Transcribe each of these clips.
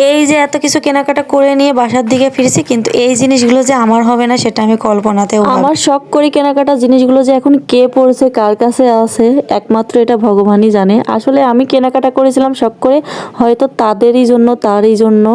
এই যে এত কিছু কেনাকাটা করে নিয়ে বাসার দিকে ফিরেছি, কিন্তু এই জিনিসগুলো যে আমার হবে না সেটা আমি কল্পনাতেও আমার শখ করে কেনাকাটা জিনিসগুলো যে এখন কে পড়ছে কার কাছে আছে একমাত্র এটা ভগবানই জানে। আসলে আমি কেনাকাটা করেছিলাম শখ করে, হয়তো তাদেরই জন্য, তারই জন্য,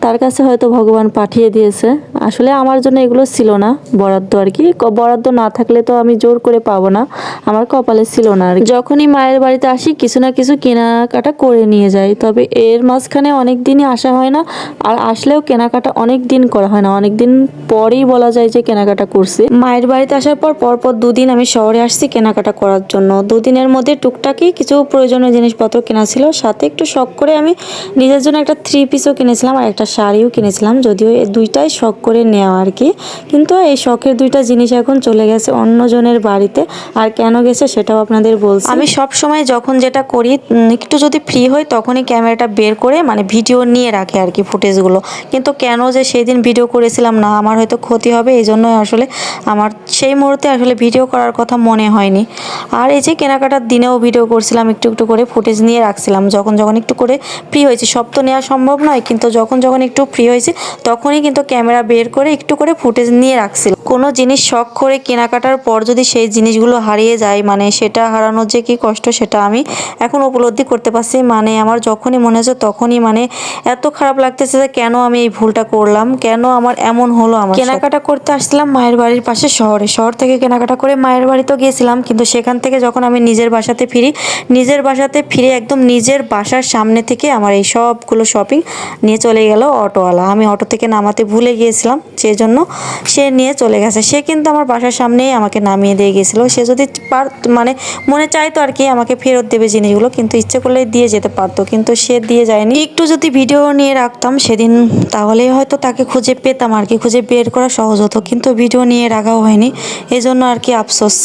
তার কাছে হয়তো ভগবান পাঠিয়ে দিয়েছে। আসলে আমার জন্য এগুলো ছিল না বরাদ্দ আর কি, বরাদ্দ না থাকলে তো আমি জোর করে পাবো না, আমার কপালে ছিল না আর কি। যখনই মায়ের বাড়িতে আসি কিছু না কিছু কেনাকাটা করে নিয়ে যাই, তবে এর মাঝখানে অনেক দিনই আসা হয় না, আর আসলেও কেনাকাটা অনেক দিন করা হয় না, অনেক দিন পরেই বলা যায় যে কেনাকাটা করছি। মায়ের বাড়িতে আসার পর পরপর দুদিন আমি শহরে আসছি কেনাকাটা করার জন্য। দুদিনের মধ্যে টুকটাকি কিছু প্রয়োজনীয় জিনিসপত্র কেনা ছিল, সাথে একটু শখ করে আমি নিজের জন্য একটা 3 পিসও কিনেছিলাম আর একটা শাড়িও কিনেছিলাম, যদিও এই দুইটাই শখ করে নেওয়া আর কি। কিন্তু এই শখের দুইটা জিনিস এখন চলে গেছে অন্যজনের বাড়িতে, আর কেন গেছে সেটাও আপনাদের বলছি। আমি সব সময় যখন যেটা করি, একটু যদি ফ্রি হই তখনই ক্যামেরাটা বের করে মানে ভিডিও নিয়ে রাখি আর কি, ফুটেজগুলো। কিন্তু কেন যে সেই দিন ভিডিও করেছিলাম না, আমার হয়তো ক্ষতি হবে এই জন্যই আসলে আমার সেই মুহূর্তে আসলে ভিডিও করার কথা মনে হয়নি। আর এই যে কেনাকাটার দিনেও ভিডিও করছিলাম, একটু একটু করে ফুটেজ নিয়ে রাখছিলাম, যখন যখন একটু করে ফ্রি হয়েছি। সব তো নেওয়া সম্ভব নয়, কিন্তু যখন যখন একটু ফ্রি হয়েছি তখনই কিন্তু ক্যামেরা বের করে একটু করে ফুটেজ নিয়ে রাখছিলাম। কোনো জিনিস শখ করে কেনাকাটার পর যদি সেই জিনিসগুলো হারিয়ে যায়, মানে সেটা হারানোর যে কী কষ্ট সেটা আমি এখন উপলব্ধি করতে পারছি। মানে আমার যখনই মনে হচ্ছে তখনই মানে এত খারাপ লাগতেছে যে কেন আমি এই ভুলটা করলাম, কেন আমার এমন হলো। আমার কেনাকাটা করতে আসছিলাম মায়ের বাড়ির পাশে শহরে, শহর থেকে কেনাকাটা করে মায়ের বাড়িতেও গিয়েছিলাম, কিন্তু সেখান থেকে যখন আমি নিজের বাসাতে ফিরি, নিজের বাসাতে ফিরে একদম নিজের বাসার সামনে থেকে আমার এই সবগুলো শপিং নিয়ে চলে গেল অটোওয়ালা। আমি অটো থেকে নামাতে ভুলে গিয়েছিলাম, সেজন্য সে নিয়ে চলে গেছে। সে কিন্তু আমার বাসার সামনেই আমাকে নামিয়ে দিয়ে গেছিলো। সে যদি মানে মনে চাইতো আর কি আমাকে ফেরত দেবে জিনিসগুলো, কিন্তু ইচ্ছে করলে দিয়ে যেতে পারতো, কিন্তু সে দিয়ে যায়নি। একটু যদি ভিডিও নিয়ে রাখতাম সেদিন তাহলেই হয়তো তাকে খুঁজে পেতাম আর কি, খুঁজে বের করা সহজ হতো, কিন্তু ভিডিও নিয়ে রাখাও হয়নি, এই জন্য আর কি আফসোস।